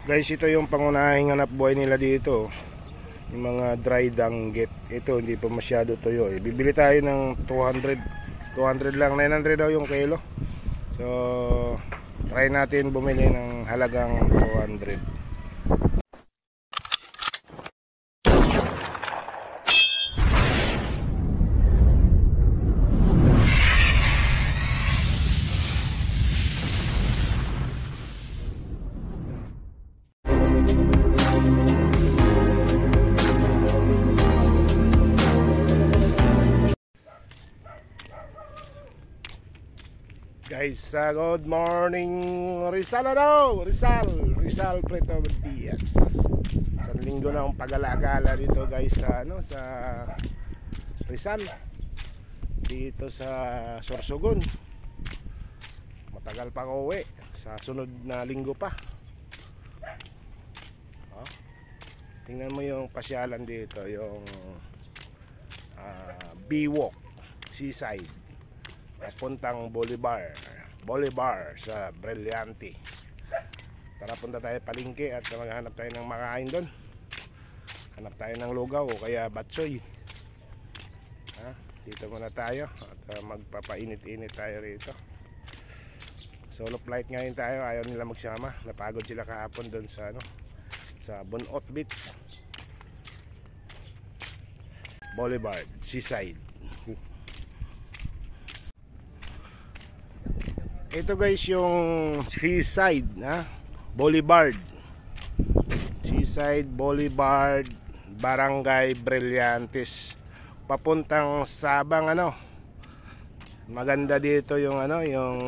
Guys, ito yung pangunahing hanap buhay nila dito. Yung mga dry danggit. Ito hindi pa masyado tuyo eh. Bibili tayo ng 200 lang, 900 daw yung kilo. So try natin bumili ng halagang 200. Guys, good morning Rizal Rizal Preto Diaz. Isang linggo na akong pag-alagala dito guys sa Rizal, dito sa Sorsogon. Matagal pa ako uwi, sa sunod na linggo pa. Tingnan mo yung pasyalan dito, yung Biwok Seaside papuntang Bolivar sa Brilliante. Tara, punta tayo palengke at maghanap tayo ng makain doon. Hanap tayo ng lugaw o kaya batsoy. Dito muna tayo at magpapainit-init tayo rito. Solo flight ngayon tayo, ayaw nila magsama. Napagod sila kahapon doon sa sa Bonot Beach, Bolivar Seaside. Ito guys yung Seaside, Bolivar Seaside, Bolivar, Barangay Brillantes, papuntang Sabang. Maganda dito yung yung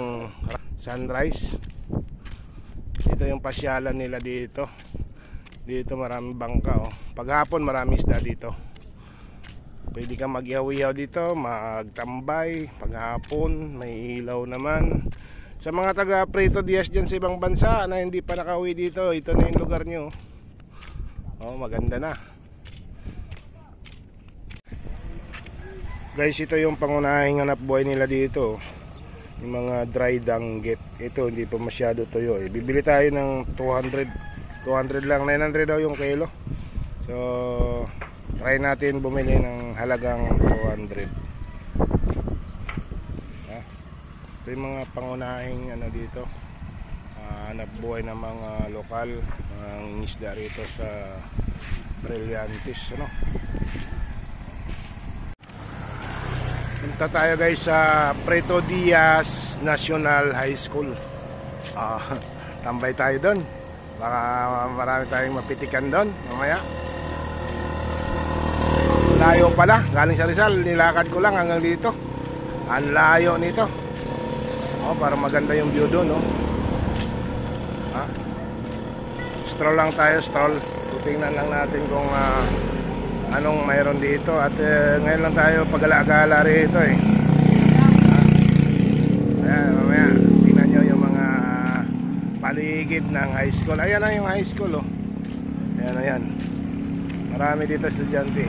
sunrise. Ito yung pasyalan nila dito. Dito maraming bangka Paghapon marami isda dito. Pwede kang mag-ihaw-ihaw dito, magtambay. Paghapon may ilaw naman. Sa mga taga Preto Diaz dyan sa ibang bansa na hindi pa nakauwi dito, ito na yung lugar nyo. Maganda na. Guys, ito yung pangunahing hanap buhay nila dito. Yung mga dry danggit. Ito hindi pa masyado tuyo eh. Bibili tayo ng 200 lang, 900 daw yung kilo. So try natin bumili ng halagang 200. Ito yung mga pangunahing dito, hanap buhay ng mga lokal, ang isda rito sa Brillantes. Punta tayo guys sa Preto Diaz National High School. Tambay tayo doon, baka marami tayong mapitikan doon mamaya. Layo pala, galing sa Rizal, nilakad ko lang hanggang dito. Ang layo nito. Para maganda yung view doon, Stroll lang tayo, stroll. Tutingnan lang natin kung anong mayroon dito. At ngayon lang tayo pag-alagala rito eh. Ayan, mamaya tingnan nyo yung mga paligid ng high school. Ayan na yung high school, Ayan. Marami dito estudyante.